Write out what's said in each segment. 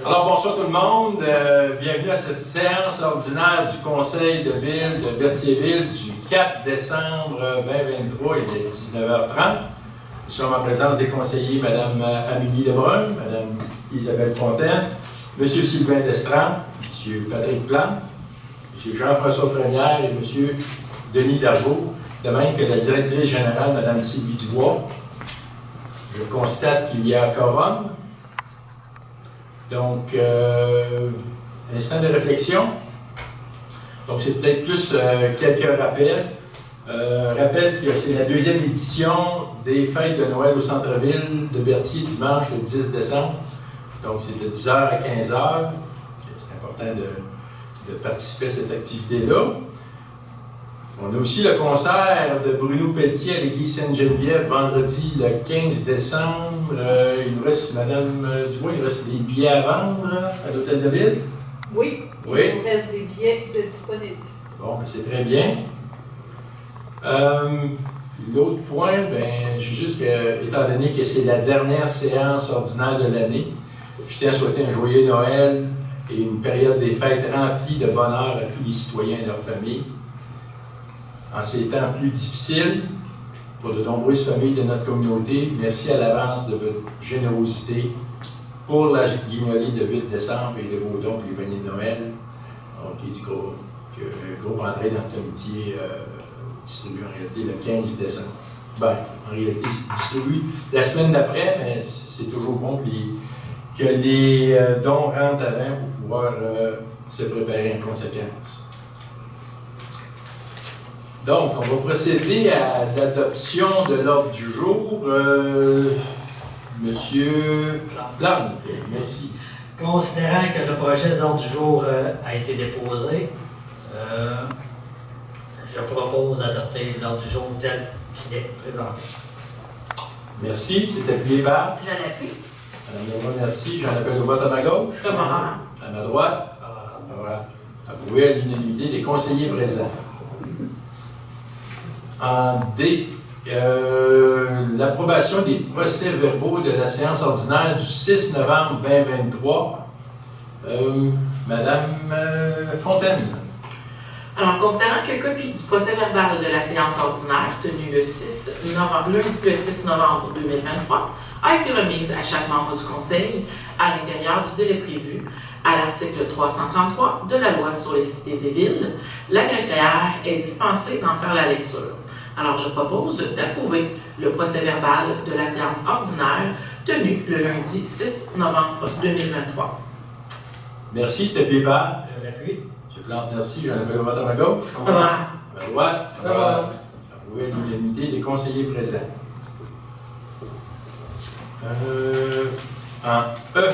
Alors, bonsoir tout le monde. Bienvenue à cette séance ordinaire du Conseil de ville de Berthierville du 4 décembre 2023. Il est 19h30. Nous sommes en présence des conseillers Mme Amélie Lebrun, Mme Isabelle Fontaine, M. Sylvain Destran, M. Patrick Plante, M. Jean-François Frenière et M. Denis Dargaud, de même que la directrice générale, Mme Sylvie Dubois. Je constate qu'il y a quorum. Donc, instant de réflexion. Donc, c'est peut-être plus quelques rappels. Rappel que c'est la deuxième édition des fêtes de Noël au centre-ville de Berthier, dimanche le 10 décembre. Donc, c'est de 10h à 15h. C'est important de participer à cette activité-là. On a aussi le concert de Bruno Pelletier à l'église Sainte-Geneviève, vendredi le 15 décembre. Il nous reste, Mme Dubois, il nous reste des billets à vendre à l'Hôtel de Ville? Oui, oui. Il nous reste des billets de disponibles. Bon, ben c'est très bien. L'autre point, ben, j'ai juste que, étant donné que c'est la dernière séance ordinaire de l'année, je tiens à souhaiter un joyeux Noël et une période des fêtes remplie de bonheur à tous les citoyens et leurs familles. En ces temps plus difficiles, pour de nombreuses familles de notre communauté, merci à l'avance de votre générosité pour la guignolée de 8 décembre et de vos dons pour les paniers de Noël, qui est du groupe Entrée dans le comité distribué en réalité le 15 décembre. Ben, en réalité, c'est distribué la semaine d'après, mais c'est toujours bon que les dons rentrent avant pour pouvoir se préparer en conséquence. Donc, on va procéder à l'adoption de l'ordre du jour. Monsieur Plante, merci. Considérant que le projet d'ordre du jour a été déposé, je propose d'adopter l'ordre du jour tel qu'il est présenté. Merci. C'est appuyé par? Je l'appuie. Madame Lebrun, merci. J'en appelle au vote à ma gauche. À ma droite. Voilà. Approuvé à l'unanimité des conseillers présents. En D, l'approbation des procès-verbaux de la séance ordinaire du 6 novembre 2023. Madame Fontaine. Alors, considérant que copie du procès-verbal de la séance ordinaire tenue le 6 novembre, lundi le 6 novembre 2023 a été remise à chaque membre du Conseil à l'intérieur du délai prévu à l'article 333 de la loi sur les cités et villes, la greffière est dispensée d'en faire la lecture. Alors, je propose d'approuver le procès-verbal de la séance ordinaire tenue le lundi 6 novembre 2023. Merci, c'est appuyé par? Je l'appuie. M. Plante, merci. J'en appelle au vote à ma gauche. Favorable. À ma droite. Favorable. Approuvé à l'unanimité des conseillers présents. En E,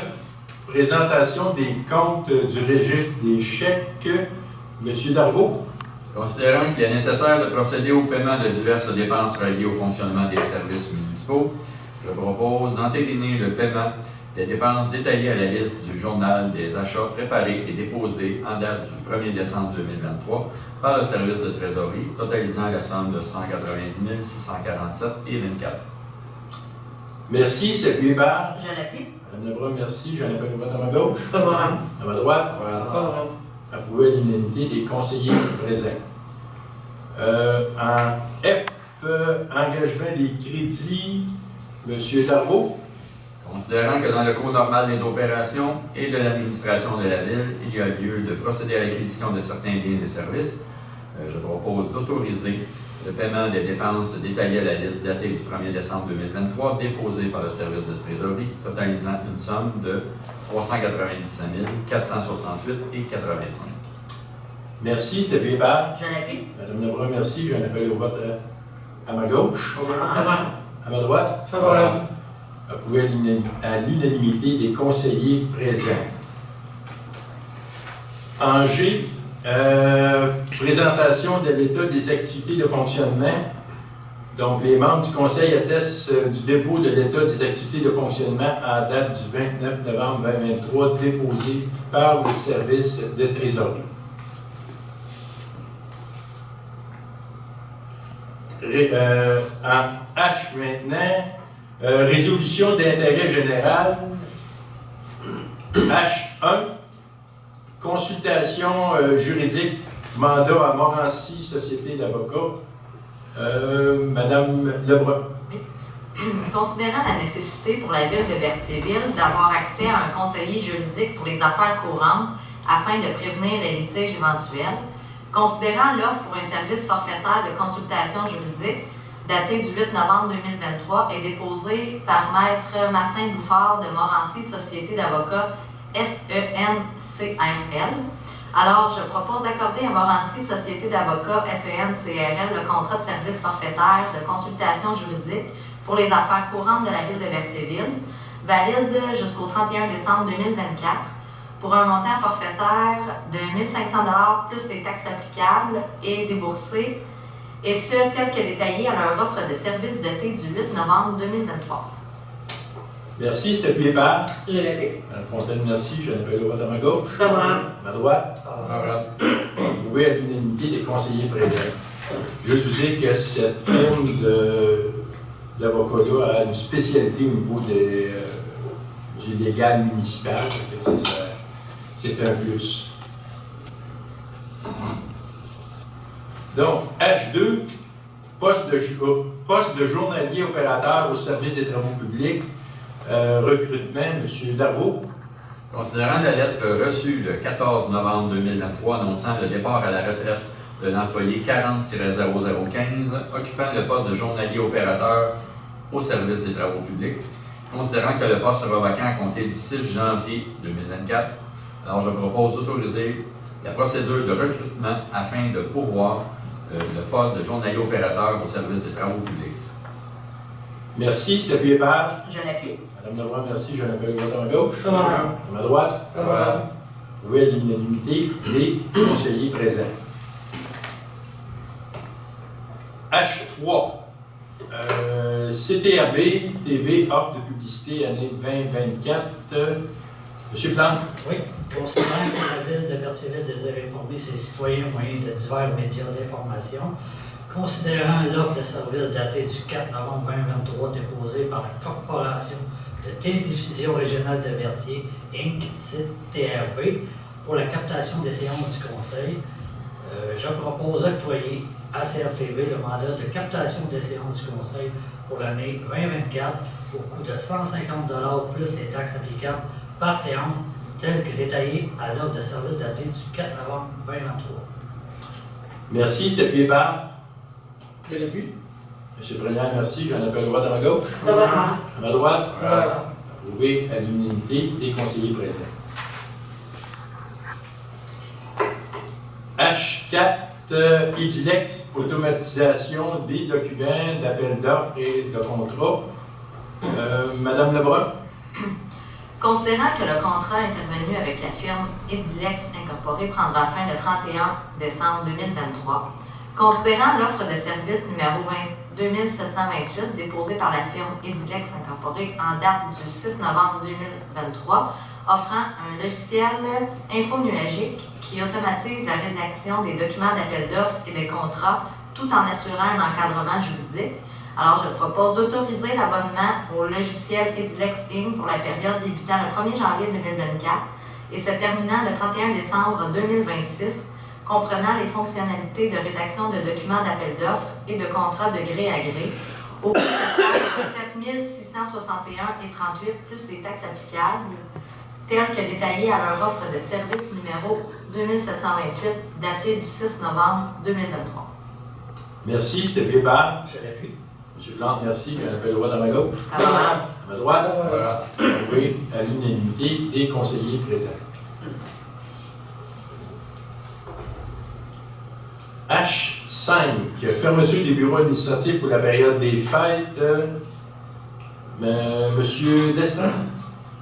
présentation des comptes du registre des chèques. M. Dargaud. Considérant qu'il est nécessaire de procéder au paiement de diverses dépenses reliées au fonctionnement des services municipaux, je propose d'entériner le paiement des dépenses détaillées à la liste du journal des achats préparés et déposés en date du 1er décembre 2023 par le service de trésorerie, totalisant la somme de 190 647,24. Merci, c'est appuyé par? Je l'appuie. Madame Lebrun, merci. J'en appelle au vote à ma gauche. Favorable. À ma droite. Favorable. Approuvé à l'unanimité des conseillers présents. En F, engagement des crédits, M. Dargaud. Considérant que dans le cours normal des opérations et de l'administration de la Ville, il y a lieu de procéder à l'acquisition de certains biens et services, je propose d'autoriser le paiement des dépenses détaillées à la liste datée du 1er décembre 2023 déposée par le service de trésorerie, totalisant une somme de 397 468,85. Merci, c'était appuyé par? Je l'appuie. Madame Lebrun, merci. J'en appelle au vote à ma gauche. Favorable. À ma droite. Favorable. Approuvé à l'unanimité des conseillers présents. En G, présentation de l'état des activités de fonctionnement. Donc, les membres du Conseil attestent du dépôt de l'état des activités de fonctionnement à date du 29 novembre 2023 déposé par le service de trésorerie. En H maintenant, résolution d'intérêt général. H1, consultation juridique, mandat à Morancy, Société d'avocats. Madame Lebrun. Considérant la nécessité pour la Ville de Berthierville d'avoir accès à un conseiller juridique pour les affaires courantes afin de prévenir les litiges éventuels, considérant l'offre pour un service forfaitaire de consultation juridique daté du 8 novembre 2023 et déposée par Maître Martin Bouffard de Morancy, Société d'avocats SENCRL. Alors, je propose d'accorder à Morancy, Société d'avocats SENCRL, le contrat de service forfaitaire de consultation juridique pour les affaires courantes de la Ville de Berthierville, valide jusqu'au 31 décembre 2024, pour un montant forfaitaire de 1 500 $ plus les taxes applicables et déboursées, et ce, tel que détaillé à leur offre de service datée du 8 novembre 2023. Merci, c'est appuyé par. Je l'ai fait. Mme Fontaine, merci. Je n'appelle le vote à ma gauche. Favorable. À ma droite. Favorable. Approuvé à l'unanimité des conseillers présents. Je vous dis que cette firme d'avocats-là a une spécialité au niveau du légal municipal. C'est un plus. Donc, H2, poste de journalier opérateur au service des travaux publics, recrutement, M. Darvaux. Considérant la lettre reçue le 14 novembre 2023 annonçant le départ à la retraite de l'employé 40-0015 occupant le poste de journalier opérateur au service des travaux publics, considérant que le poste sera vacant à compter du 6 janvier 2024, alors je propose d'autoriser la procédure de recrutement afin de pourvoir le poste de journalier opérateur au service des travaux publics. Merci, c'est appuyé par. Je l'appuie. Madame Lebrun, merci. Je n'appelle le vote à ma gauche. Favorable. À ma droite. Favorable. Oui, à l'unanimité des conseillers présents. H3. CTRB, TV, offre de publicité année 2024. Monsieur Plante. Oui, considérant que la Ville de Berthierville désire informer ses citoyens au moyen de divers médias d'information, considérant l'offre de service datée du 4 novembre 2023 déposée par la Corporation de télédiffusion régionale de Berthier, Inc., CTRB, pour la captation des séances du Conseil, je propose d'octroyer à CRTV le mandat de captation des séances du Conseil pour l'année 2024 au coût de 150 $ plus les taxes applicables par séance, tel que détaillé à l'offre de service datée du 4 novembre 2023. Merci, c'est appuyé par. Je l'appuie. Monsieur Président, merci. J'en appelle le vote à ma gauche. Favorable. À ma droite. Favorable. Approuvé à l'unanimité des conseillers présents. H4, Edilex, automatisation des documents d'appel d'offres et de contrats. Madame Lebrun. Considérant que le contrat intervenu avec la firme Edilex Incorporée prendra fin le 31 décembre 2023, considérant l'offre de service numéro 2728 déposée par la firme Edilex Incorporée en date du 6 novembre 2023, offrant un logiciel infonuagique qui automatise la rédaction des documents d'appel d'offres et des contrats tout en assurant un encadrement juridique. Alors, je propose d'autoriser l'abonnement au logiciel Edilex Inc. pour la période débutant le 1er janvier 2024 et se terminant le 31 décembre 2026, comprenant les fonctionnalités de rédaction de documents d'appel d'offres et de contrats de gré à gré, au coût de 7 661,38 plus les taxes applicables, telles que détaillées à leur offre de service numéro 2728, datée du 6 novembre 2023. Merci, c'était appuyé par. Je l'appuie. Monsieur Plante, merci. J'en appelle le vote à ma gauche. Favorable. À ma droite. Favorable. Approuvé à l'unanimité des conseillers présents. H5, fermeture des bureaux administratifs pour la période des fêtes. Monsieur Destin.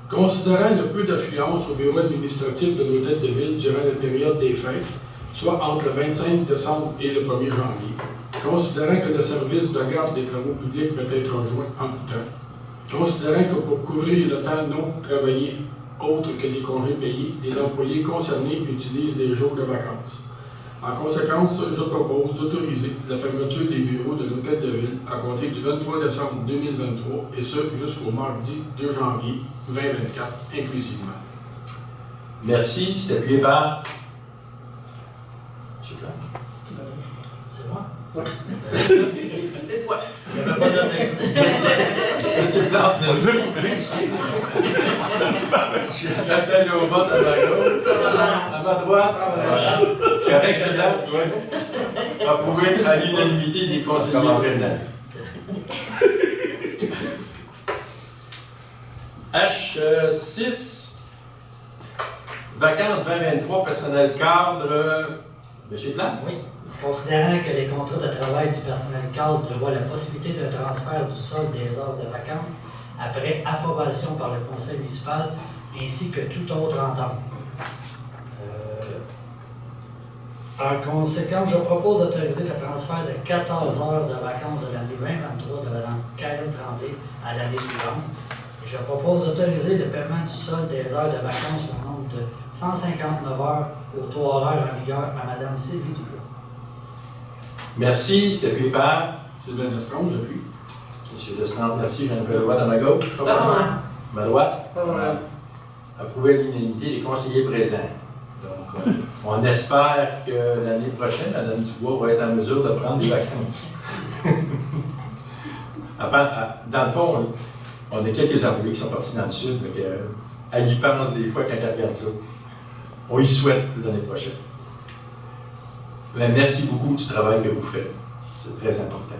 Considérant le peu d'affluence au bureau administratif de l'Hôtel de Ville durant la période des fêtes, soit entre le 25 décembre et le 1er janvier, considérant que le service de garde des travaux publics peut être rejoint en tout temps, considérant que pour couvrir le temps non travaillé autre que les congés payés, les employés concernés utilisent des jours de vacances. En conséquence, je propose d'autoriser la fermeture des bureaux de l'Hôtel de Ville à compter du 23 décembre 2023 et ce jusqu'au mardi 2 janvier 2024 inclusivement. Merci. C'est appuyé par... M. Plante. C'est moi? C'est toi. Je n'avais pas noté. Monsieur Plante, merci. J'appelle au vote à ma gauche. À ma droite. Correct, Gilles, toi. Approuvé à l'unanimité des conseillers présents. H6, vacances 2023, personnel cadre. Monsieur Plante? Oui. Considérant que les contrats de travail du personnel cadre prévoient la possibilité d'un transfert du solde des heures de vacances après approbation par le conseil municipal ainsi que toute autre entente. En conséquence, je propose d'autoriser le transfert de 14 heures de vacances de l'année 2023 de Mme Karen Tremblay à l'année suivante. Et je propose d'autoriser le paiement du solde des heures de vacances au nombre de 159 heures au taux horaire en vigueur à Mme Sylvie Dubois. Merci. C'est appuyé par... Sylvain Destron, j'appuie. M. Deslande, merci. J'ai un peu le vote à ma gauche. Ma droite. Approuvé à l'unanimité des conseillers présents. Donc, on espère que l'année prochaine, Mme Dubois va être en mesure de prendre des vacances. Dans le fond, on a quelques employés qui sont partis dans le sud, donc elle y pense des fois quand elle regarde ça. On y souhaite l'année prochaine. Mais merci beaucoup du travail que vous faites. C'est très important.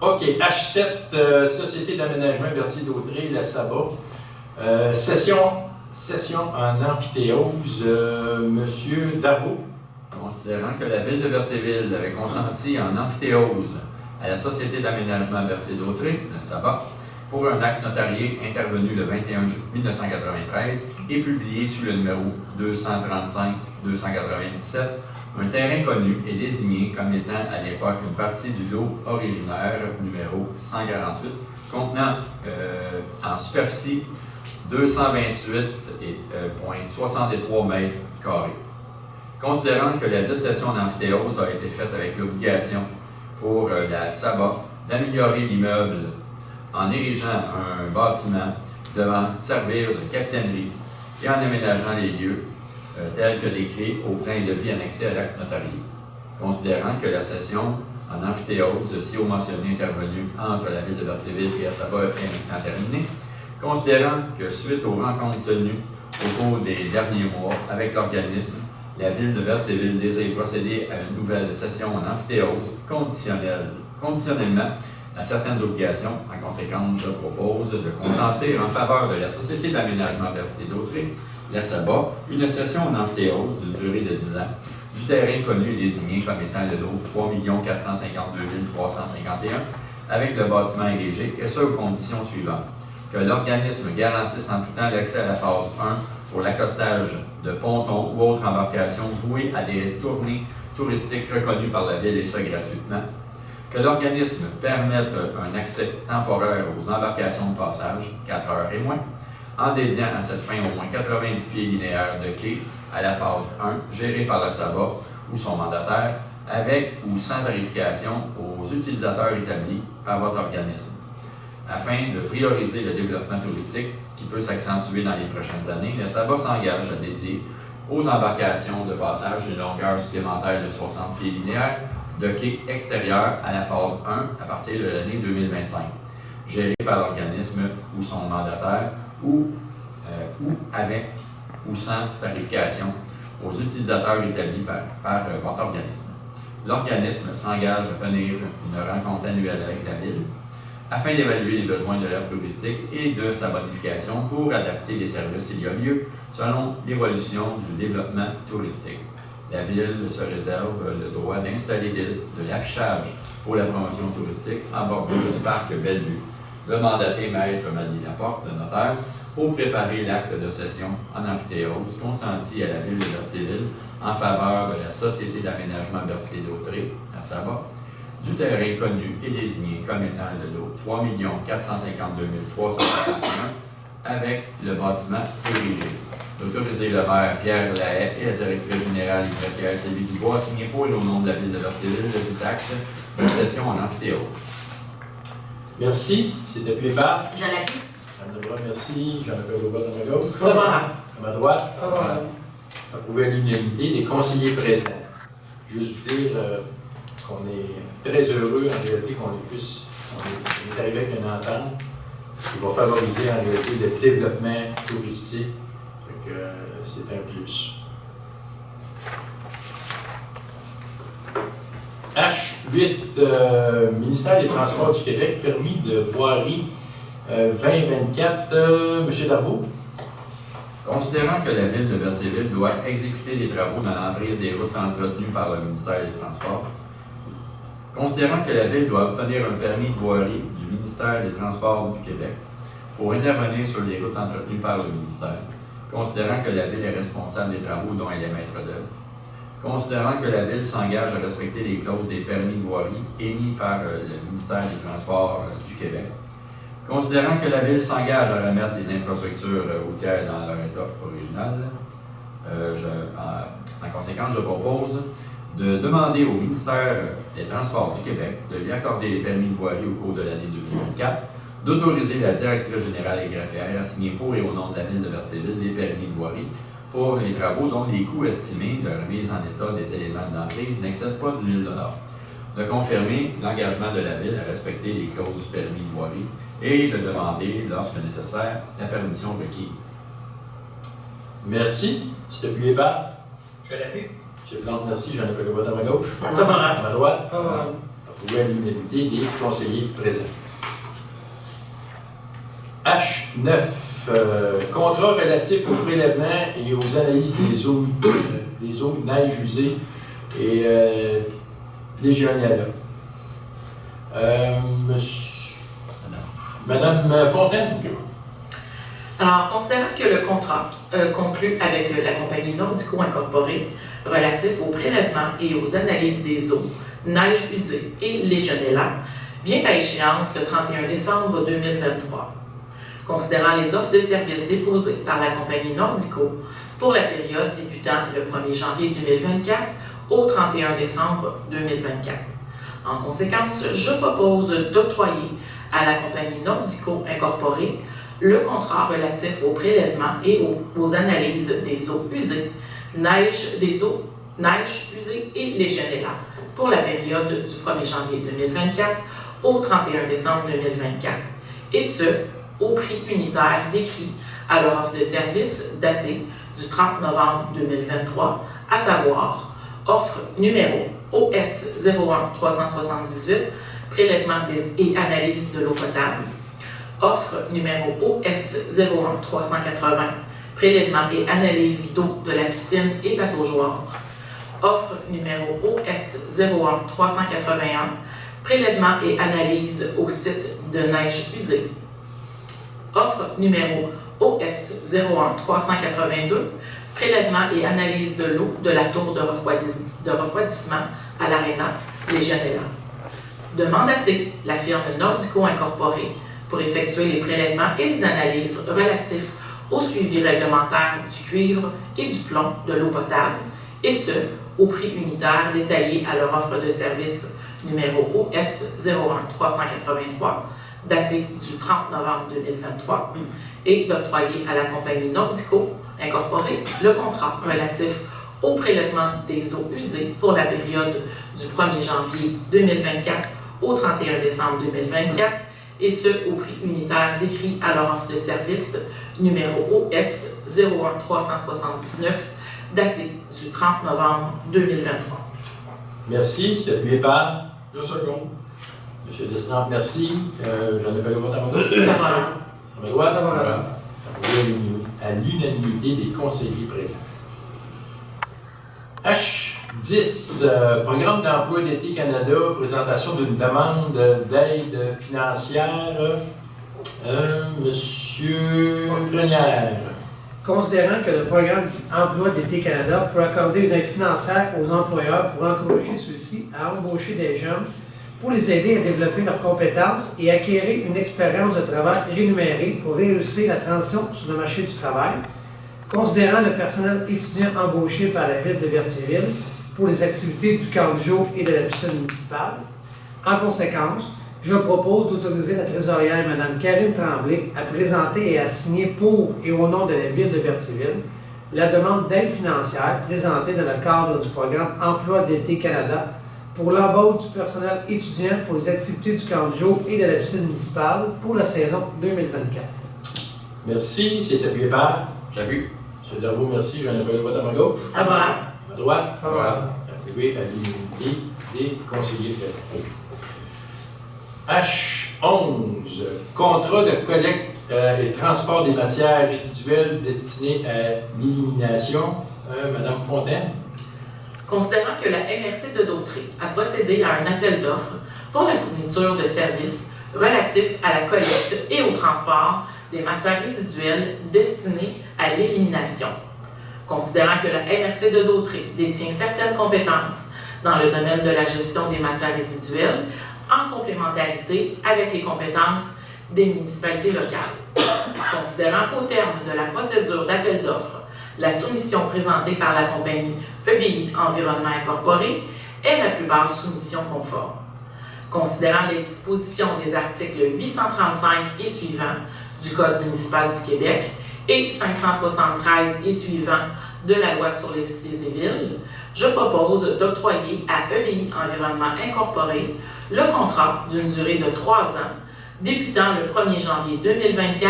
OK, H7, Société d'aménagement Berthier-Dautré, la SABA. Session en amphithéose. Monsieur Darbo. Considérant que la Ville de Berthierville avait consenti en amphithéose à la Société d'aménagement Berthier-Dautré, la SABA, pour un acte notarié intervenu le 21 juin 1993 et publié sous le numéro 235-297, un terrain connu est désigné comme étant à l'époque une partie du lot originaire numéro 148, contenant en superficie 228,63 mètres carrés. Considérant que la dite session d'amphithéose a été faite avec l'obligation pour la SABA d'améliorer l'immeuble en érigeant un bâtiment devant servir de capitainerie et en aménageant les lieux tels que décrits au plan de vie annexé à l'acte notarié. Considérant que la session en amphithéose ci-haut mentionnée intervenue entre la Ville de Berthierville et la SABA est maintenant terminée, considérant que suite aux rencontres tenues au cours des derniers mois avec l'organisme, la Ville de Berthierville désire procéder à une nouvelle session en amphithéose conditionnellement à certaines obligations. En conséquence, je propose de consentir en faveur de la Société d'aménagement Berthier-Dautré, la SABA, une session en amphithéose d'une durée de 10 ans, du terrain connu et désigné comme étant le lot 3 452 351, avec le bâtiment érigé, et ce aux conditions suivantes. Que l'organisme garantisse en tout temps l'accès à la phase 1 pour l'accostage de pontons ou autres embarcations vouées à des tournées touristiques reconnues par la Ville et ce gratuitement. Que l'organisme permette un accès temporaire aux embarcations de passage, 4 heures et moins, en dédiant à cette fin au moins 90 pieds linéaires de quai à la phase 1, gérée par la SABA ou son mandataire, avec ou sans tarification aux utilisateurs établis par votre organisme. Afin de prioriser le développement touristique qui peut s'accentuer dans les prochaines années, la SABA s'engage à dédier aux embarcations de passage une longueur supplémentaire de 60 pieds linéaires de quai extérieur à la phase 1 à partir de l'année 2025, gérée par l'organisme ou son mandataire ou avec ou sans tarification aux utilisateurs établis par votre organisme. L'organisme s'engage à tenir une rencontre annuelle avec la Ville afin d'évaluer les besoins de l'offre touristique et de sa bonification pour adapter les services s'il y a lieu selon l'évolution du développement touristique. La Ville se réserve le droit d'installer de l'affichage pour la promotion touristique en bordure du parc Bellevue. Le mandaté Maître Madi Laporte, notaire, pour préparer l'acte de cession en amphithéose consenti à la Ville de Berthierville en faveur de la Société d'aménagement Berthier-Dautré, la SABA, du terrain connu et désigné comme étant le lot 3 452 351 avec le bâtiment érigé. D'autoriser le maire Pierre Lahaye et la directrice générale Yves Sylvie Dubois à signer pour et au nom de la Ville de Berthierville le dit acte de session en amphithéose. Merci. C'est appuyé par Je l'appuie. Mme Jean-Lebrun, merci. Jean-Lebrun au bas de ma gauche. Favorable. À ma droite. Favorable. Approuvé à l'unanimité des conseillers présents. Juste dire qu'on est très heureux en réalité qu'on est arrivé avec une entente qui va favoriser en réalité le développement touristique. Donc, c'est un plus. H8, ministère des Transports du Québec, permis de voirie 2024. Monsieur Darbeau. Considérant que la Ville de Berthierville doit exécuter des travaux dans l'emprise des routes entretenues par le ministère des Transports, considérant que la Ville doit obtenir un permis de voirie du ministère des Transports du Québec pour intervenir sur les routes entretenues par le ministère, considérant que la Ville est responsable des travaux dont elle est maître d'œuvre, considérant que la Ville s'engage à respecter les clauses des permis de voirie émis par le ministère des Transports du Québec, considérant que la Ville s'engage à remettre les infrastructures routières dans leur état original, en conséquence, je propose de demander au ministère des Transports du Québec de lui accorder les permis de voirie au cours de l'année 2024, d'autoriser la directrice générale et greffière à signer pour et au nom de la Ville de Berthierville les permis de voirie pour les travaux dont les coûts estimés de remise en état des éléments de l'emprise n'excèdent pas 10 000 $, de confirmer l'engagement de la Ville à respecter les clauses du permis de voirie et de demander, lorsque nécessaire, la permission requise. Merci. C'est appuyé par. Je l'appuie. M. Plante, merci. Jean-Lebrun Levoix à ma gauche. Favorable. À ma droite. Favorable. Approuvé à l'unanimité des conseillers présents. H9. Contrat relatif au prélèvement et aux analyses des eaux de neige usées et Légionella. Madame Fontaine. Alors, considérant que le contrat conclu avec la compagnie Nordico Incorporée relatif au prélèvement et aux analyses des eaux, neige usée et Légionella vient à échéance le 31 décembre 2023. Considérant les offres de services déposées par la compagnie Nordico pour la période débutant le 1er janvier 2024 au 31 décembre 2024. En conséquence, je propose d'octroyer à la compagnie Nordico Incorporée le contrat relatif au prélèvement et aux analyses des eaux usées, neige usée et Légionella pour la période du 1er janvier 2024 au 31 décembre 2024, et ce, au prix unitaire décrit à leur offre de service datée du 30 novembre 2023, à savoir offre numéro OS 01378, prélèvement et analyse de l'eau potable, offre numéro OS 01380, prélèvement et analyse d'eau de la piscine et pataugeoire, offre numéro OS 01381, prélèvement et analyse au site de neige usée, offre numéro OS 01382, prélèvement et analyse de l'eau de la tour de refroidissement à l'Arena Légionella. De mandater la firme Nordico Incorporée pour effectuer les prélèvements et les analyses relatifs au suivi réglementaire du cuivre et du plomb de l'eau potable, et ce, au prix unitaire détaillé à leur offre de service numéro OS 01383, daté du 30 novembre 2023, et d'octroyer à la compagnie Nordico Incorporée le contrat relatif au prélèvement des eaux usées pour la période du 1er janvier 2024 au 31 décembre 2024, et ce, au prix unitaire décrit à leur offre de service numéro OS 01379, daté du 30 novembre 2023. Merci. C'est appuyé par. Deux secondes. M. Destremps, merci. Jean-Lebrun Levoix à ma gauche. Favorable. À ma droite. Approuvé à l'unanimité des conseillers présents. H10, Programme d'emploi d'été Canada, présentation d'une demande d'aide financière. Monsieur Crenière. Considérant que le programme Emploi d'été Canada peut accorder une aide financière aux employeurs pour encourager ceux-ci à embaucher des jeunes, pour les aider à développer leurs compétences et acquérir une expérience de travail rémunérée pour réussir la transition sur le marché du travail, considérant le personnel étudiant embauché par la Ville de Berthierville pour les activités du camp de jour et de la piscine municipale. En conséquence, je propose d'autoriser la trésorière, Mme Karine Tremblay, à présenter et à signer pour et au nom de la Ville de Berthierville la demande d'aide financière présentée dans le cadre du programme Emploi d'été Canada pour l'embauche du personnel étudiant pour les activités du camp de jour et de la piscine municipale pour la saison 2024. Merci. C'est appuyé par? J'appuie. M. Darvaux, merci. J'en appelle le vote à ma gauche. Favorable. À ma droite? Favorable. Approuvé à l'unanimité des conseillers présents. H11, contrat de collecte et transport des matières résiduelles destinées à l'élimination. Madame Fontaine. Considérant que la MRC de Dautré a procédé à un appel d'offres pour la fourniture de services relatifs à la collecte et au transport des matières résiduelles destinées à l'élimination. Considérant que la MRC de Dautré détient certaines compétences dans le domaine de la gestion des matières résiduelles, en complémentarité avec les compétences des municipalités locales. Considérant qu'au terme de la procédure d'appel d'offres, la soumission présentée par la compagnie EBI Environnement Incorporé est la plus basse soumission conforme. Considérant les dispositions des articles 835 et suivants du Code municipal du Québec et 573 et suivants de la Loi sur les cités et villes, je propose d'octroyer à EBI Environnement Incorporé le contrat d'une durée de 3 ans, débutant le 1er janvier 2024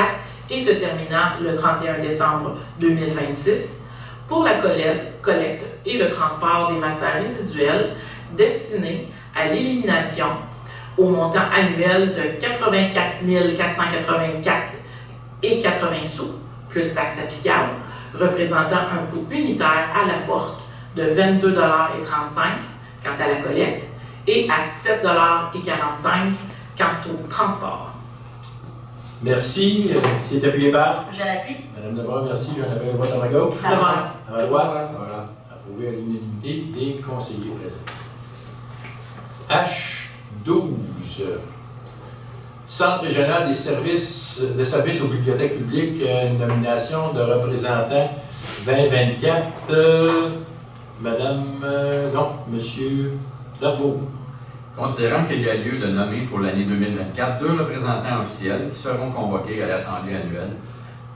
et se terminant le 31 décembre 2026, pour la collecte et le transport des matières résiduelles destinées à l'élimination au montant annuel de 84 484 et 80 sous, plus taxes applicables, représentant un coût unitaire à la porte de 22,35 $ quant à la collecte et à 7,45 $ quant au transport. Merci. C'est appuyé par? Je l'appuie. Madame Debrun, merci. J'en appelle le vote à ma gauche. Favorable. À ma droite? Approuvé à l'unanimité des conseillers présents. H12, Centre régional des services aux bibliothèques publiques, une nomination de représentant 2024. Monsieur Darvaux. Considérant qu'il y a lieu de nommer pour l'année 2024 2 représentants officiels qui seront convoqués à l'Assemblée annuelle,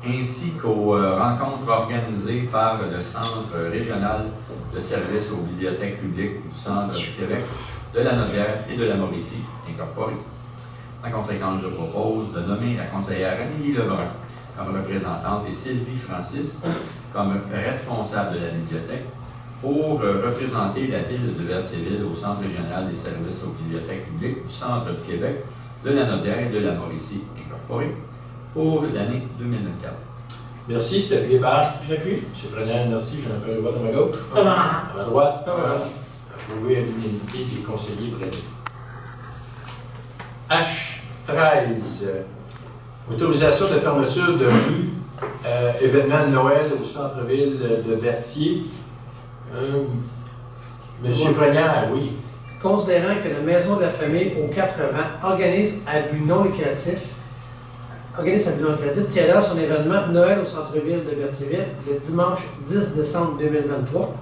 ainsi qu'aux rencontres organisées par le Centre régional de services aux bibliothèques publiques du Centre du Québec, de la Naudière et de la Mauricie, incorporés. En conséquence, je propose de nommer la conseillère Amélie Lebrun comme représentante et Sylvie Francis comme responsable de la bibliothèque pour représenter la ville de Berthierville au Centre régional des services aux bibliothèques publiques du Centre du Québec, de la Naudière et de la Mauricie, incorporés, pour l'année 2024. Merci. C'est appuyé par? J'appuie. M. Frenel, merci. J'en appelle le vote à ma gauche. Favorable. À ma droite? Approuvé à l'unanimité des conseillers présents. H13, autorisation de fermeture de rue, événement de Noël au centre-ville de Berthier. Monsieur Frenière, oui. Considérant que la Maison de la Famille aux 80 organise à but non lucratif, tiendra son événement Noël au centre-ville de Berthierville le dimanche 10 décembre 2023.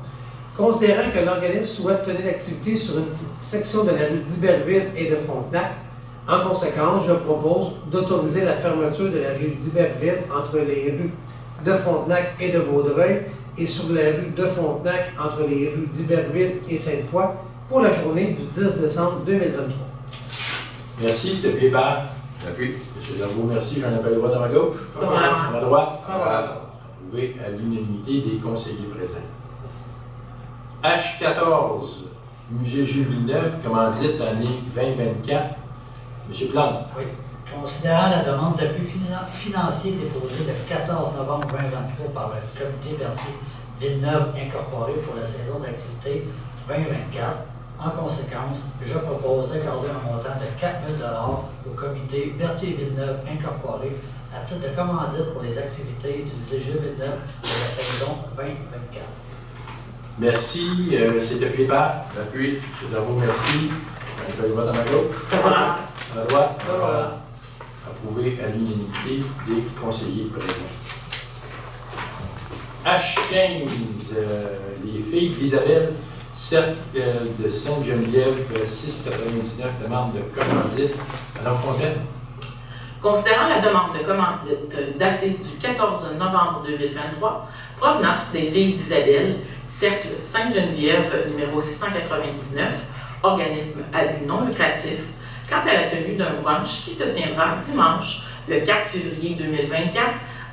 Considérant que l'organisme souhaite tenir l'activité sur une section de la rue d'Iberville et de Frontenac, en conséquence, je propose d'autoriser la fermeture de la rue d'Iberville entre les rues de Frontenac et de Vaudreuil et sur la rue de Frontenac entre les rues d'Iberville et Sainte-Foy pour la journée du 10 décembre 2023. Merci. C'est appuyé par? J'appuie. M. Darvaux, merci. J'en appelle le vote à ma gauche. Favorable. À ma droite? Favorable. Approuvé à l'unanimité des conseillers présents. H14, Musée Jules Villeneuve, commandite l'année 2024. M. Plante. Oui. Considérant la demande d'appui financier déposée le 14 novembre 2023 par le Comité Berthier Villeneuve Incorporé pour la saison d'activité 2024, en conséquence, je propose d'accorder un montant de 4 000 $ au Comité Berthier Villeneuve Incorporé à titre de commandite pour les activités du Musée Jules Villeneuve de la saison 2024. Merci. C'est appuyé par? J'appuie. M. Darvaux, merci. J'en appelle le vote à ma gauche. Favorable. À ma droite? Approuvé à l'unanimité des conseillers présents. H15, les filles d'Isabelle Cercle de Sainte-Geneviève, 6,99, demande de commandite. Madame Fontaine. Considérant la demande de commandite datée du 14 novembre 2023, provenant des Filles d'Isabelle, Cercle Sainte-Geneviève, numéro 699, organisme à but non lucratif, quant à la tenue d'un brunch qui se tiendra dimanche, le 4 février 2024,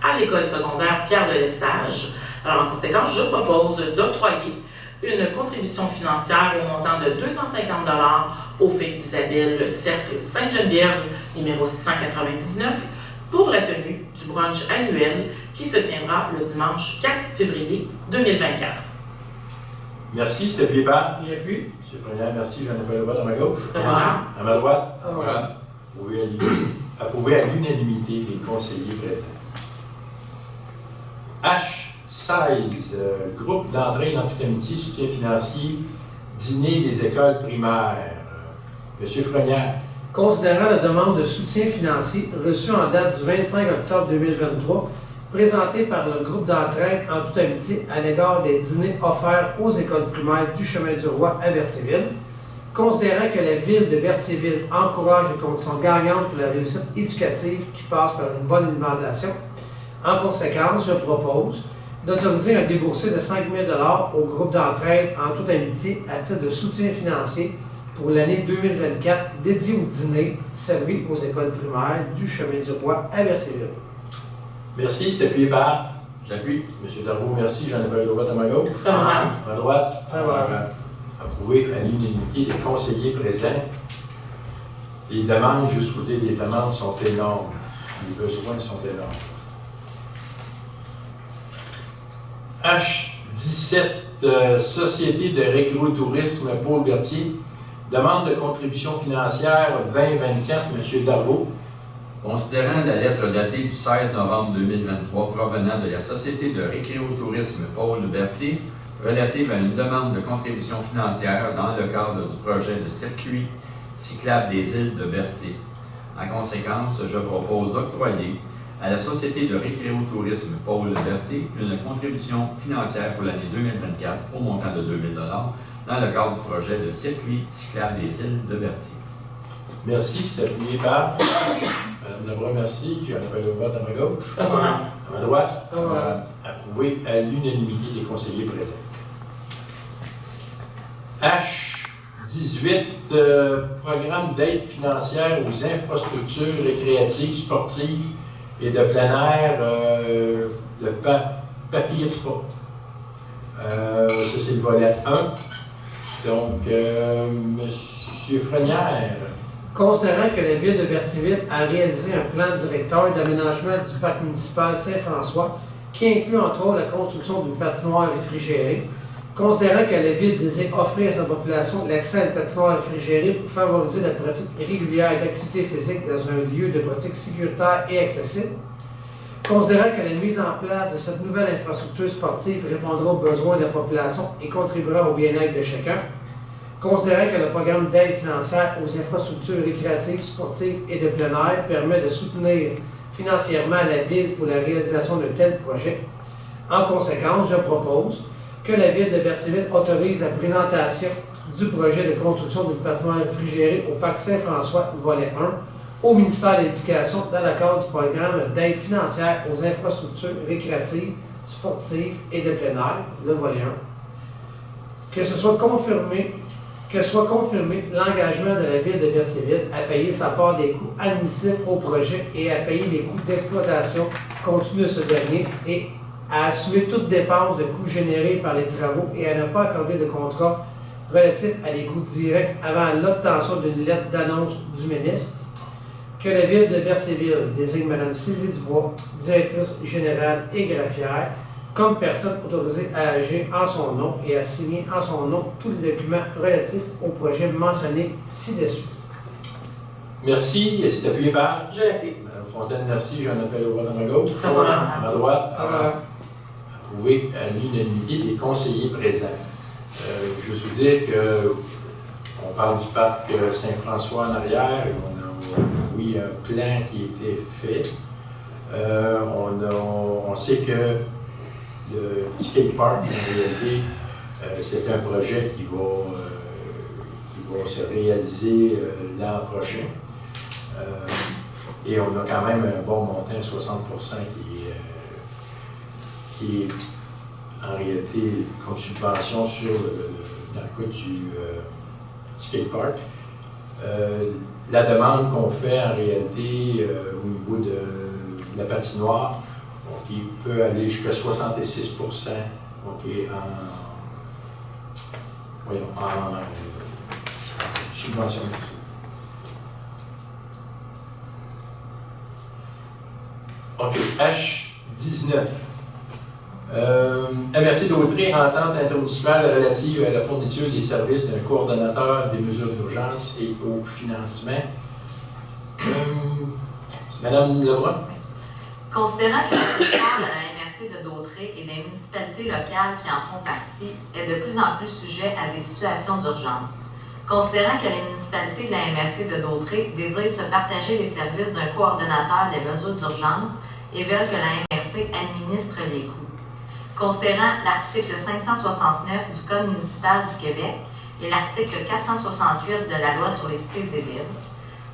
à l'école secondaire Pierre de Lestage. Alors, en conséquence, je propose d'octroyer une contribution financière au montant de 250 $ aux Filles d'Isabelle, Cercle Sainte-Geneviève, numéro 699, pour la tenue du brunch annuel qui se tiendra le dimanche 4 février 2024. Merci, c'était appuyé par. J'appuie. M. Fournier, merci. J'en ai pas le vote à ma gauche. Favorable. À ma droite. Favorable. Approuvé à l'unanimité des conseillers présents. H16, groupe d'entrée dans toute amitié, soutien financier, dîner des écoles primaires. Monsieur Frenière. Considérant la demande de soutien financier reçue en date du 25 octobre 2023, présentée par le groupe d'entraide en toute amitié à l'égard des dîners offerts aux écoles primaires du Chemin du Roi à Berthierville, considérant que la ville de Berthierville encourage les conditions gagnantes pour la réussite éducative qui passe par une bonne alimentation, en conséquence, je propose d'autoriser un déboursé de 5 000 $ au groupe d'entraide en toute amitié à titre de soutien financier pour l'année 2024 dédié au dîner servi aux écoles primaires du Chemin du Roi à Berthierville. Merci, c'est appuyé par. J'appuie. M. Darvaux, merci. J'en ai pas le vote à ma gauche. Favorable. À ma droite. Favorable. Approuvé à l'unanimité des conseillers présents. Les demandes, juste vous dire, les demandes sont énormes. Les besoins sont énormes. H17, Société de récréotourisme Paul Berthier. Demande de contribution financière 2024, M. Darvaux. Considérant la lettre datée du 16 novembre 2023 provenant de la Société de récréotourisme Paul Berthier relative à une demande de contribution financière dans le cadre du projet de circuit cyclable des îles de Berthier. En conséquence, je propose d'octroyer à la Société de récréotourisme Paul Berthier une contribution financière pour l'année 2024 au montant de 2 000 $ dans le cadre du projet de circuit cyclable des îles de Berthier. Merci, c'est appuyé par. Madame Lebrun, merci. J'en ai pas le vote à ma gauche. Favorable. À ma droite. Favorable. Approuvé à l'unanimité des conseillers présents. H18, programme d'aide financière aux infrastructures récréatives, sportives et de plein air, le PAFIR Sport. Ça, c'est le volet 1. Donc, M. Frenière. Considérant que la ville de Berthierville a réalisé un plan directeur d'aménagement du parc municipal Saint-François qui inclut entre autres la construction d'une patinoire réfrigérée, considérant que la ville désire offrir à sa population l'accès à une patinoire réfrigérée pour favoriser la pratique régulière d'activités physiques dans un lieu de pratique sécuritaire et accessible, considérant que la mise en place de cette nouvelle infrastructure sportive répondra aux besoins de la population et contribuera au bien-être de chacun, considérant que le programme d'aide financière aux infrastructures récréatives, sportives et de plein air permet de soutenir financièrement la ville pour la réalisation de tels projets. En conséquence, je propose que la ville de Berthierville autorise la présentation du projet de construction d'une patinoire réfrigérée au parc Saint-François, volet 1, au ministère de l'Éducation dans le cadre du programme d'aide financière aux infrastructures récréatives, sportives et de plein air, le volet 1. Que soit confirmé l'engagement de la ville de Berthierville à payer sa part des coûts admissibles au projet et à payer les coûts d'exploitation continue de ce dernier et à assumer toute dépense de coûts générés par les travaux et à ne pas accorder de contrat relatif à les coûts directs avant l'obtention d'une lettre d'annonce du ministre. Que la ville de Berthierville désigne Mme Sylvie Dubois, directrice générale et greffière, comme personne autorisée à agir en son nom et à signer en son nom tous les documents relatifs au projet mentionné ci-dessus. Merci. C'est appuyé par. Je l'appuie. Mme Fontaine, merci. J'en appelle au vote à ma gauche. Favorable. À ma droite. Favorable. Approuvé à l'unanimité des conseillers présents. Je veux vous dire qu'on parle du parc Saint-François en arrière. On a, oui, un plan qui a été fait. On sait que le skate park, en réalité, C'est un projet qui va se réaliser l'an prochain. Et on a quand même un bon montant, 60%, qui est en réalité comme subvention dans le cas du skatepark. La demande qu'on fait en réalité au niveau de la patinoire, qui peut aller jusqu'à 66%, en subvention. OK, H19. MRC d'Autrey, entente intermunicipale relative à la fourniture des services d'un coordonnateur des mesures d'urgence et au financement. Madame Lebrun. Considérant que le territoire de la MRC de Dautrey et des municipalités locales qui en font partie est de plus en plus sujet à des situations d'urgence. Considérant que les municipalités de la MRC de Dautrey désirent se partager les services d'un coordonnateur des mesures d'urgence et veulent que la MRC administre les coûts. Considérant l'article 569 du Code municipal du Québec et l'article 468 de la Loi sur les cités et villes,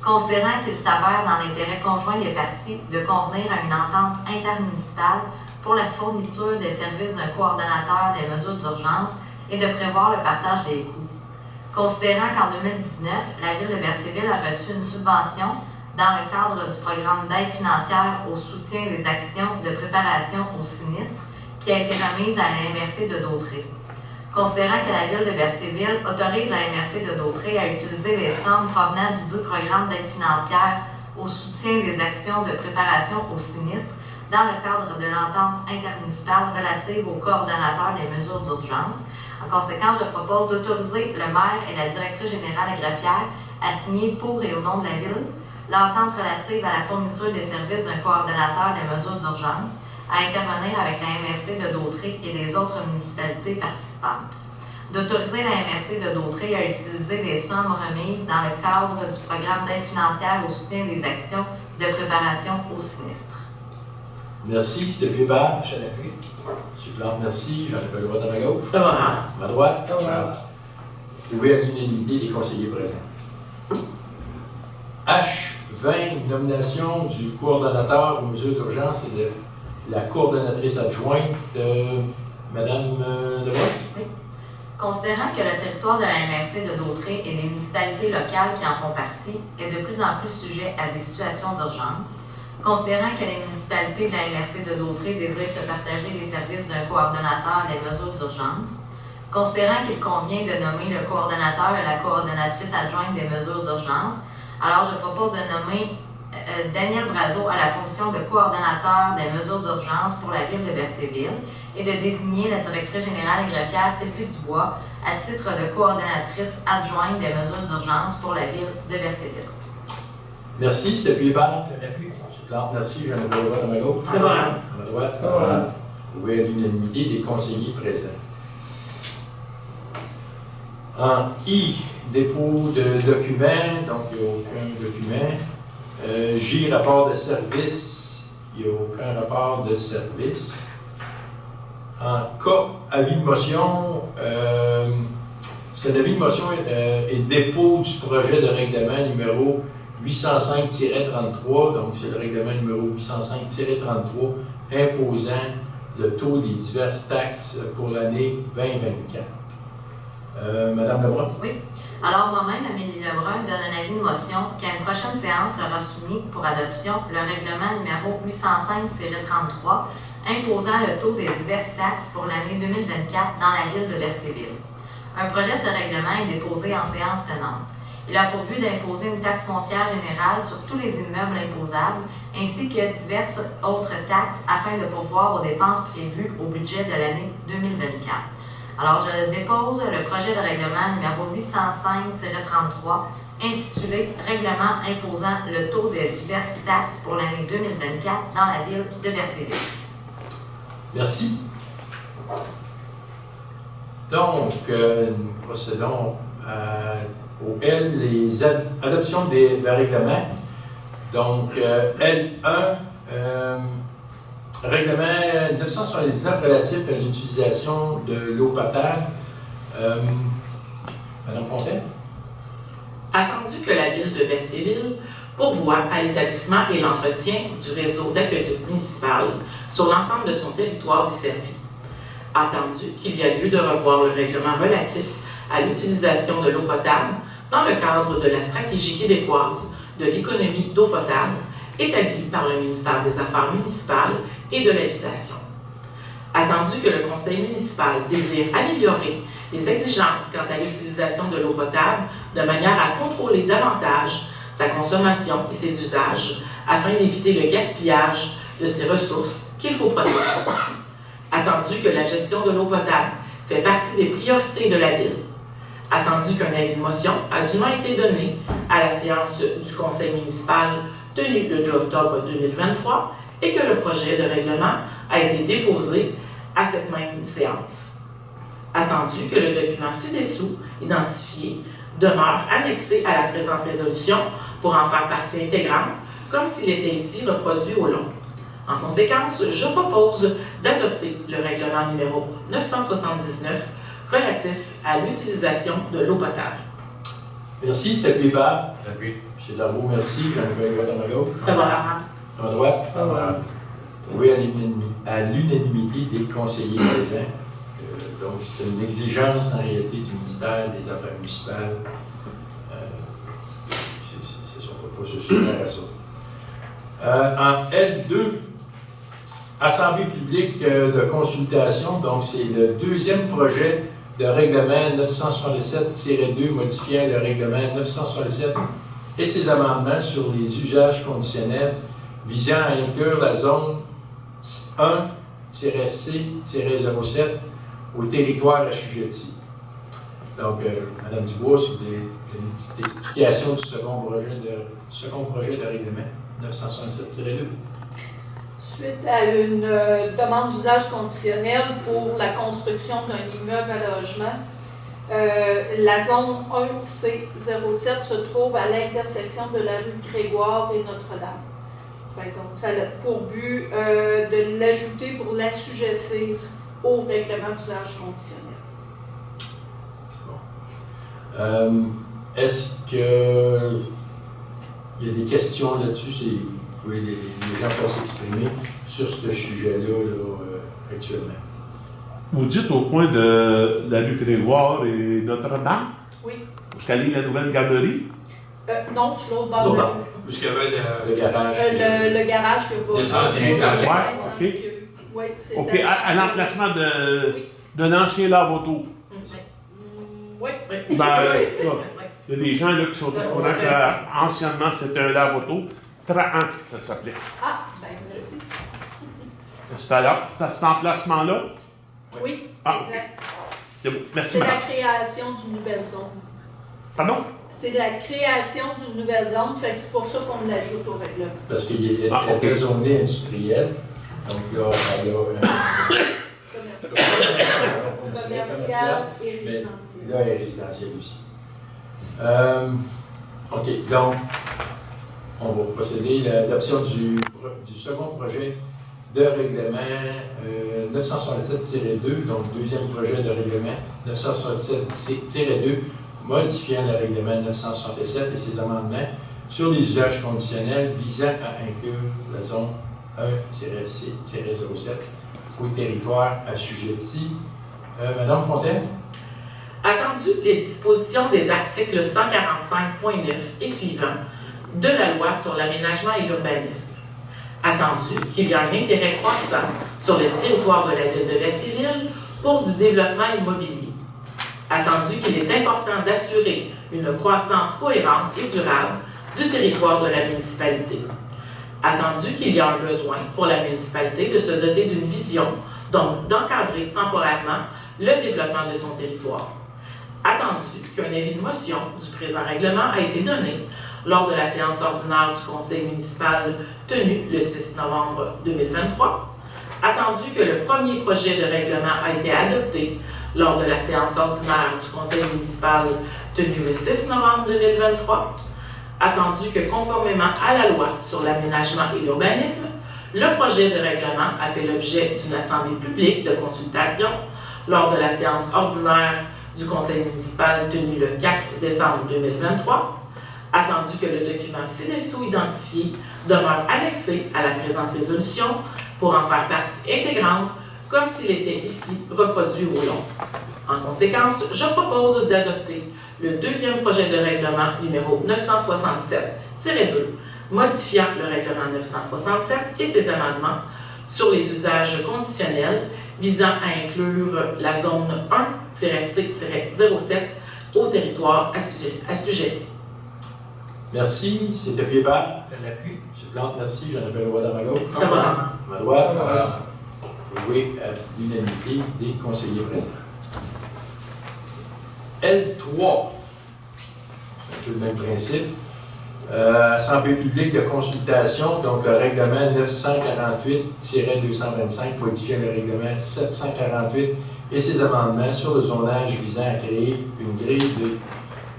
considérant qu'il s'avère dans l'intérêt conjoint des parties de convenir à une entente intermunicipale pour la fourniture des services d'un coordonnateur des mesures d'urgence et de prévoir le partage des coûts. Considérant qu'en 2019, la Ville de Berthierville a reçu une subvention dans le cadre du programme d'aide financière au soutien des actions de préparation au sinistre qui a été remise à la MRC de Dautrey. Considérant que la Ville de Berthierville autorise la MRC de Dautrey à utiliser les sommes provenant du dit programme d'aide financière au soutien des actions de préparation au sinistre dans le cadre de l'entente intermunicipale relative au coordonnateur des mesures d'urgence. En conséquence, je propose d'autoriser le maire et la directrice générale greffière à signer pour et au nom de la Ville l'entente relative à la fourniture des services d'un coordonnateur des mesures d'urgence, à intervenir avec la MRC de Dautrey et les autres municipalités participantes. D'autoriser la MRC de Dautrey à utiliser les sommes remises dans le cadre du programme d'aide financière au soutien des actions de préparation au sinistre. Merci, c'était Pépard. Je l'appuie. Super, merci. J'en ai pas le droit dans ma gauche. Favorable. Ma droite. Favorable. Approuvé à l'unanimité des conseillers présents. H20, nomination du coordonnateur aux mesures d'urgence et de la coordonnatrice adjointe de Mme Lebrun. Oui. Considérant que le territoire de la MRC de Dautrey et des municipalités locales qui en font partie est de plus en plus sujet à des situations d'urgence, considérant que les municipalités de la MRC de Dautrey désirent se partager les services d'un coordonnateur des mesures d'urgence, considérant qu'il convient de nommer le coordonnateur et la coordonnatrice adjointe des mesures d'urgence, alors je propose de nommer Daniel Brazeau à la fonction de coordonnateur des mesures d'urgence pour la Ville de Berthierville et de désigner la directrice générale et greffière Sylvie Dubois à titre de coordonnatrice adjointe des mesures d'urgence pour la Ville de Berthierville. Merci, c'était Pépard. Je l'appuie. Super, merci. J'en ai pas le droit dans ma gauche. Favorable. À ma droite. Favorable. Approuvé à l'unanimité des conseillers présents. En I, dépôt de documents, donc il n'y a aucun document. J, rapport de service, il n'y a aucun rapport de service. En K, avis de motion, c'est l'avis de motion et dépôt du projet de règlement numéro 805-33, donc c'est le règlement numéro 805-33 imposant le taux des diverses taxes pour l'année 2024. Madame Lebrun. Oui. Alors moi-même, Amélie Lebrun, donne un avis de motion qu'à une prochaine séance sera soumis pour adoption le règlement numéro 805-33 imposant le taux des diverses taxes pour l'année 2024 dans la ville de Berthierville. Un projet de ce règlement est déposé en séance tenante. Il a pour but d'imposer une taxe foncière générale sur tous les immeubles imposables ainsi que diverses autres taxes afin de pourvoir aux dépenses prévues au budget de l'année 2024. Alors, je dépose le projet de règlement numéro 805-33 intitulé « Règlement imposant le taux des diverses taxes pour l'année 2024 dans la ville de Berthierville ». Merci. Donc, nous procédons au L, les adoptions des règlements. Donc, L1, règlement 979 relatif à l'utilisation de l'eau potable Madame Fontaine? Attendu que la Ville de Berthierville pourvoie à l'établissement et l'entretien du réseau d'aqueduc municipal sur l'ensemble de son territoire desservi. Attendu qu'il y a lieu de revoir le règlement relatif à l'utilisation de l'eau potable dans le cadre de la stratégie québécoise de l'économie d'eau potable établie par le ministère des Affaires municipales et de l'Habitation. Attendu que le conseil municipal désire améliorer les exigences quant à l'utilisation de l'eau potable de manière à contrôler davantage sa consommation et ses usages afin d'éviter le gaspillage de ces ressources qu'il faut protéger. Attendu que la gestion de l'eau potable fait partie des priorités de la Ville. Attendu qu'un avis de motion a dûment été donné à la séance du conseil municipal tenue le 2 octobre 2023 et que le projet de règlement a été déposé à cette même séance. Attendu que le document ci-dessous, identifié, demeure annexé à la présente résolution pour en faire partie intégrante, comme s'il était ici reproduit au long. En conséquence, je propose d'adopter le règlement numéro 979 relatif à l'utilisation de l'eau potable. Merci, c'était appuyé par J'appuie. M. Darboux, merci. Jean-Noël Gouin, à ma gauche. Favorable. À ma droite. Favorable. Oui, à l'unanimité des conseillers présents. Donc, c'est une exigence en réalité du ministère des Affaires municipales. C'est son propos, je suis à ça. En L2, Assemblée publique de consultation, donc c'est le deuxième projet de règlement 967-2 modifiant le règlement 967 et ses amendements sur les usages conditionnels visant à inclure la zone 1-C-07 au territoire assujetti. Donc, Mme Dubois, si vous voulez une petite explication du second projet de règlement 967-2. Suite à une demande d'usage conditionnel pour la construction d'un immeuble à logement, la zone 1C07 se trouve à l'intersection de la rue Grégoire et Notre-Dame. Donc, ça a pour but de l'ajouter pour l'assujettir au règlement d'usage conditionnel. Est-ce qu'il y a des questions là-dessus? Les gens peuvent s'exprimer sur ce sujet-là actuellement. Vous dites au coin de la rue Grégoire et Notre-Dame? Oui. Jusqu'à la nouvelle garderie? Non, sur l'autre bord de la rue. Où est-ce qu'il y avait Le garage. Le garage que va... Des sentiers. Ouais, OK. Oui, c'est OK, à l'emplacement de l'ancien lave-auto. Oui. Ben, il y a des gens là, qui sont au courant qu'anciennement, c'était un lave-auto. Trahan, ça s'appelait. Ah, ben merci. C'était là, c'était à cet emplacement-là? Oui, Ah. exact. C'est bon. Merci, C'est la madame. création d'une nouvelle zone. Pardon? C'est la création d'une nouvelle zone, fait que c'est pour ça qu'on l'ajoute au règlement. Parce qu'il est OK. raisonné industriel. Donc là, elle Commercial et mais résidentiel. là, elle est résidentielle aussi. OK, donc, on va procéder à l'adoption du second projet de règlement 967-2, donc deuxième projet de règlement 967-2, modifiant le règlement 967 et ses amendements sur les usages conditionnels visant à inclure la zone 1-C-07 au territoire assujetti. Madame Fontaine? Attendu les dispositions des articles 145.9 et suivants de la loi sur l'aménagement et l'urbanisme. Attendu qu'il y a un intérêt croissant sur le territoire de la ville de Berthierville pour du développement immobilier. Attendu qu'il est important d'assurer une croissance cohérente et durable du territoire de la municipalité. Attendu qu'il y a un besoin pour la municipalité de se doter d'une vision, donc d'encadrer temporairement le développement de son territoire. Attendu qu'un avis de motion du présent règlement a été donné lors de la séance ordinaire du conseil municipal tenue le 6 novembre 2023. Attendu que le premier projet de règlement a été adopté lors de la séance ordinaire du conseil municipal tenue le 6 novembre 2023. Attendu que conformément à la loi sur l'aménagement et l'urbanisme, le projet de règlement a fait l'objet d'une assemblée publique de consultation lors de la séance ordinaire du conseil municipal tenu le 4 décembre 2023, attendu que le document ci-dessous identifié demeure annexé à la présente résolution pour en faire partie intégrante, comme s'il était ici reproduit au long. En conséquence, je propose d'adopter le deuxième projet de règlement numéro 967-2, modifiant le règlement 967 et ses amendements sur les usages conditionnels visant à inclure la zone 1-C-07 au territoire assujetti. Merci. C'était Pied-Bas. Je l'appuie. M. Plante, merci. J'en appelle le roi dans ma gauche. Favorable. Ma droite. Oui, à l'unanimité des conseillers présents. L3. C'est un peu le même principe. Assemblée publique de consultation, donc le règlement 948-225 modifiant le règlement 748 et ses amendements sur le zonage visant à créer une grille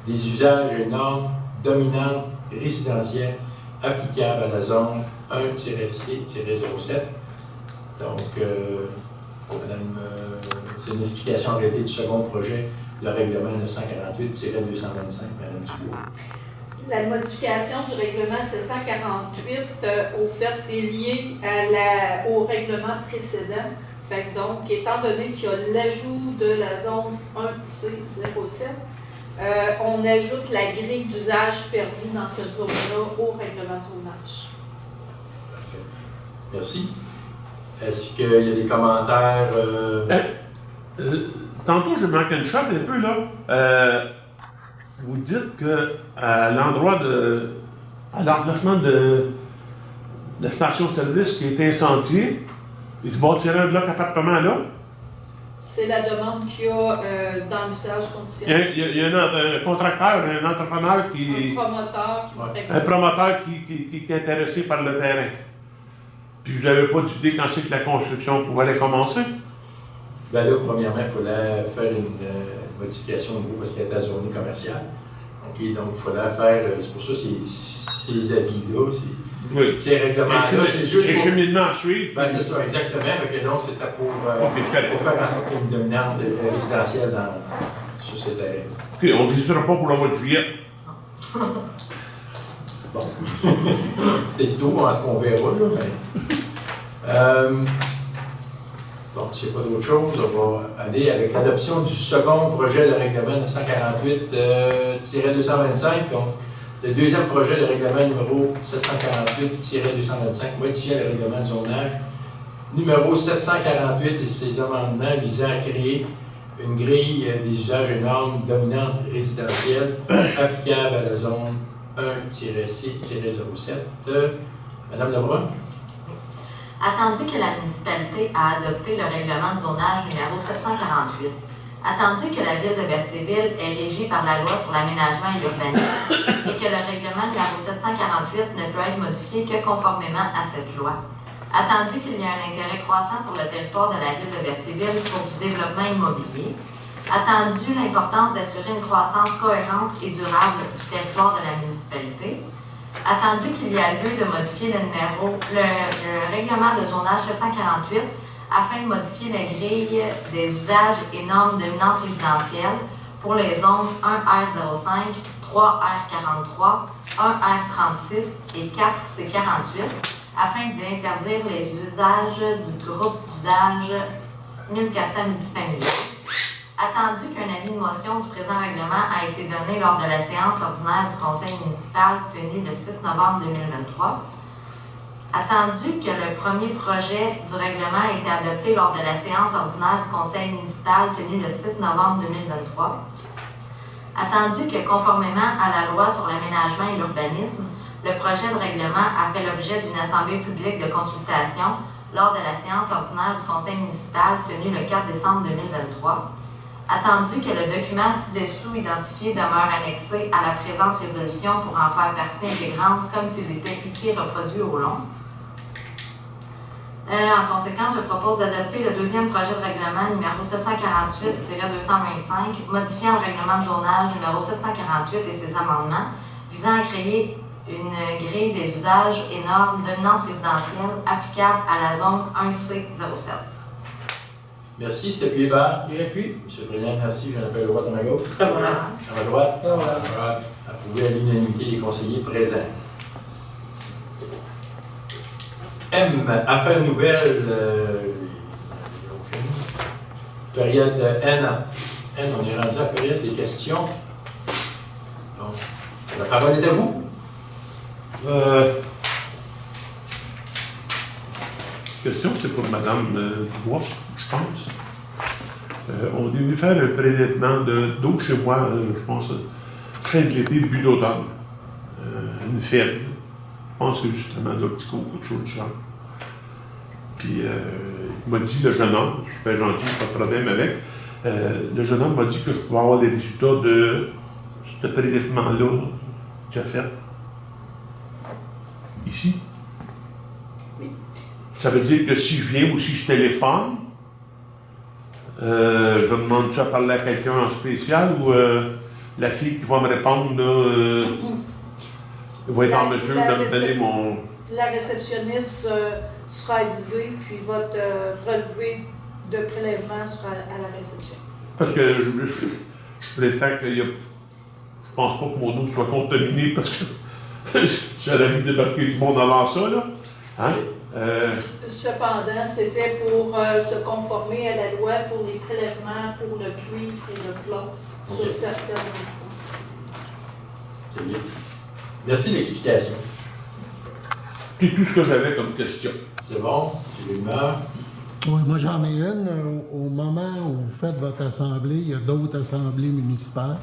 des usages et normes dominantes résidentielles applicables à la zone 1-C-07. Donc, Madame, c'est une explication arrêtée du second projet, le règlement 948-225, Madame Dubois. La modification du règlement 748, au fait, est liée au règlement précédent. Fait que donc, étant donné qu'il y a l'ajout de la zone 1C07, on ajoute la grille d'usage permis dans cette zone-là au règlement de zonage. Parfait. Merci. Est-ce qu'il y a des commentaires? Tantôt, je manque une shot un peu, là. Vous dites qu'à l'endroit à l'emplacement de la station-service qui a été incendiée, il se bâtirait un bloc appartement là? C'est la demande qu'il y a dans l'usage conditionnel. Il y a un contracteur, un entrepreneur Un promoteur qui est intéressé par le terrain. Puis vous n'avez pas d'idée quand c'est que la construction pourrait aller commencer? Ben là, premièrement, il fallait faire une modification au niveau parce qu'elle est à zone commerciale. OK, donc il fallait faire, c'est pour ça ces avis-là, ces règlements-là, c'est juste les pour... cheminements à suivre. Ben c'est ça, exactement. Donc c'était pour faire en sorte qu'il y ait une dominante résidentielle sur ces terrains. OK, on ne visitera pas pour le mois de juillet. Bon. Peut-être tôt, en tout cas, on verra, là, mais... Bon, s'il n'y a pas d'autre chose, on va aller avec l'adoption du second projet de règlement 948-225. Donc, le deuxième projet de règlement numéro 748-225, modifiant le règlement de zonage numéro 748 et ses amendements visant à créer une grille des usages et normes dominantes résidentielles applicables à la zone 1-C-07. Madame Lebrun. Attendu que la municipalité a adopté le règlement de zonage numéro 748, attendu que la ville de Berthierville est régie par la loi sur l'aménagement et l'urbanisme et que le règlement numéro 748 ne peut être modifié que conformément à cette loi, attendu qu'il y a un intérêt croissant sur le territoire de la ville de Berthierville pour du développement immobilier, attendu l'importance d'assurer une croissance cohérente et durable du territoire de la municipalité, attendu qu'il y a lieu de modifier le règlement de zonage 748 afin de modifier la grille des usages et normes dominantes résidentielles pour les zones 1R05, 3R43, 1R36 et 4C48 afin d'y interdire les usages du groupe d'usage 1400 multifamilial. Attendu qu'un avis de motion du présent règlement a été donné lors de la séance ordinaire du conseil municipal tenue le 6 novembre 2023. Attendu que le premier projet du règlement a été adopté lors de la séance ordinaire du conseil municipal tenue le 6 novembre 2023. Attendu que conformément à la loi sur l'aménagement et l'urbanisme, le projet de règlement a fait l'objet d'une assemblée publique de consultation lors de la séance ordinaire du conseil municipal tenue le 4 décembre 2023. Attendu que le document ci-dessous identifié demeure annexé à la présente résolution pour en faire partie intégrante comme s'il était ici reproduit au long. En conséquence, je propose d'adopter le deuxième projet de règlement numéro 748-225, modifiant le règlement de zonage numéro 748 et ses amendements, visant à créer une grille des usages et normes dominantes résidentielles applicables à la zone 1C07. Merci, c'était plus bas. J'appuie. M. Freeland, merci. J'en appelle à droite, à ma gauche. Favorable. À ma droite. Favorable. Favorable. Approuvé à l'unanimité des conseillers présents. M, affaires nouvelles. Période N. N, on est rendu à la période des questions. Donc, la parole est à vous. Question, c'est pour Mme Dubois, je pense. On est venu faire un prélèvement d'eau chez moi, je pense, fin de l'été, début d'automne. Une ferme. Je pense que c'est justement l'optico ou quelque chose du genre. Puis il m'a dit, le jeune homme, je suis pas gentil, pas de problème avec, le jeune homme m'a dit que je pouvais avoir des résultats de ce prélèvement-là qu'il a fait. Ici. Oui. Ça veut dire que si je viens ou si je téléphone, je demande-tu à parler à quelqu'un en spécial ou la fille qui va me répondre là, va être en mesure de me donner mon... La réceptionniste sera avisée, puis votre relevé de prélèvement sera à la réception. Parce que je prétends qu'il y a... Je pense pas que mon eau soit contaminée parce que j'aurais vu débarquer du monde avant ça, là. Hein? Cependant, c'était pour se conformer à la loi pour les prélèvements pour le cuivre et le plomb sur certaines instances. C'est bien. Merci de l'explication. C'est tout ce que j'avais comme question. C'est bon? Tu l'humeur? Oui, moi j'en ai une. Au moment où vous faites votre assemblée, il y a d'autres assemblées municipales.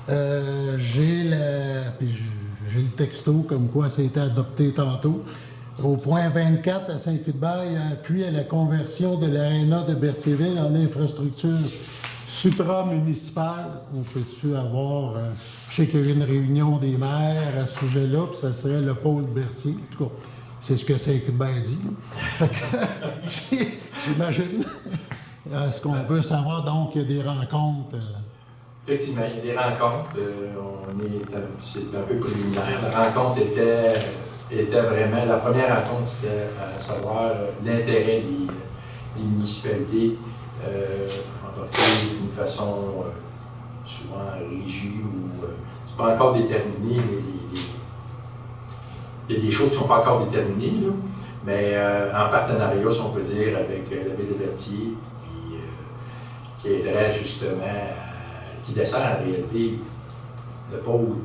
J'ai le texto comme quoi ça a été adopté tantôt. Au point 24 à Saint-Cuthbert, il y a appui à la conversion de l'aréna de Berthierville en infrastructure supramunicipale. On peut-tu avoir... je sais qu'il y a eu une réunion des maires à ce sujet-là, puis ça serait le pôle Berthier. En tout cas, c'est ce que Saint-Cuthbert dit. Fait que, j'imagine. Est-ce qu'on peut savoir, donc, qu'il y a des rencontres... Effectivement, il y a des rencontres. C'est un peu préliminaire. La rencontre était vraiment... La première rencontre, c'était à savoir l'intérêt des municipalités emporter d'une façon souvent rigide ou... c'est pas encore déterminé, mais il y a des choses qui ne sont pas encore déterminées, là. Mais en partenariat, si on peut dire, avec la ville de Berthier, qui aiderait justement qui dessert en réalité le pôle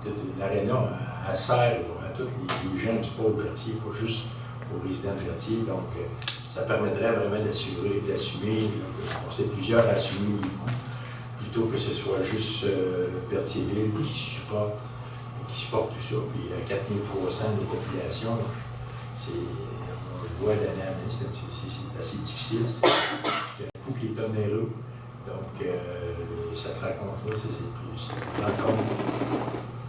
de l'aréna à serre à tous les gens du pôle Berthier, pas juste aux résidents de Berthier. Donc, ça permettrait vraiment d'assumer, on sait plusieurs, assumer les coûts, plutôt que ce soit juste Berthierville qui supporte tout ça. Puis à 4300 de population, on le voit d'année en année, c'est assez difficile. C'est un coût qui est onéreux. Donc, cette rencontre-là, c'est plus une rencontre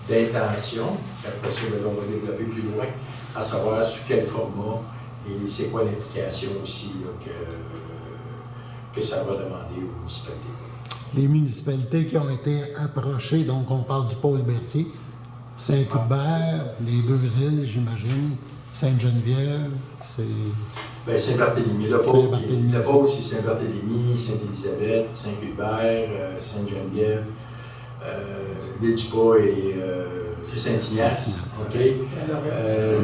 d'intention. Après ça, on va développer plus loin, à savoir sous quel format et c'est quoi l'implication aussi là, que ça va demander aux municipalités. Les municipalités qui ont été approchées, donc on parle du pôle Berthier, Saint-Cuthbert, les deux îles, j'imagine, Sainte-Geneviève, c'est... Bien, Saint-Barthélemy, le pôle, c'est Saint-Barthélemy, Sainte-Élisabeth, Saint-Cuthbert, Sainte-Geneviève, l'Île-du-Pas et Saint-Ignace. Okay.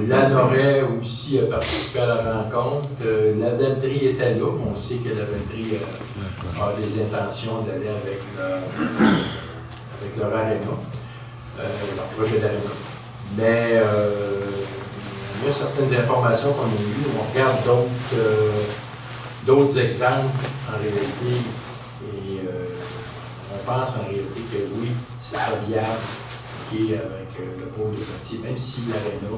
Lanoret aussi a participé à la rencontre. La Velletrie était là. On sait que la Velletrie a des intentions d'aller avec leur aréna, leur projet d'aréna. Mais il y a certaines informations qu'on a eues. On regarde d'autres exemples en réalité et on pense en réalité que oui, c'est ça viable avec le pôle de Berthier, même si l'aréna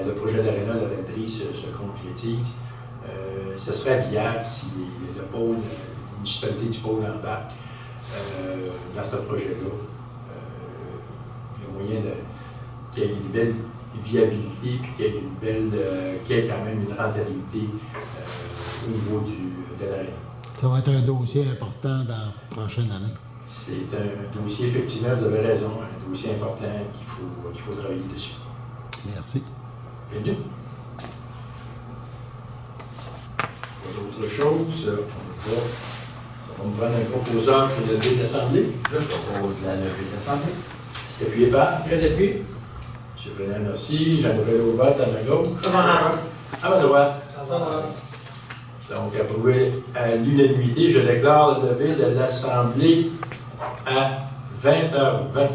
le projet d'aréna de la Velletrie se concrétise, ce serait viable si le pôle, la municipalité du pôle embarque dans ce projet-là. Il y a moyen qu'il y ait une belle viabilité puis qu'il y ait quand même une rentabilité au niveau de l'aréna. Ça va être un dossier important dans la prochaine année. C'est un dossier, effectivement, vous avez raison, un dossier important qu'il faut travailler dessus. Merci. Bienvenue. D'autres Autre chose, ça va me prendre un proposeur pour le levée de l'Assemblée. Je propose la levée de l'Assemblée. C'est appuyé par Je l'appuie. M. Président, merci. Jean-Noël Aubert à ma gauche. À ma droite. Donc, approuvé à l'unanimité, je déclare la levée de l'Assemblée à 20h20.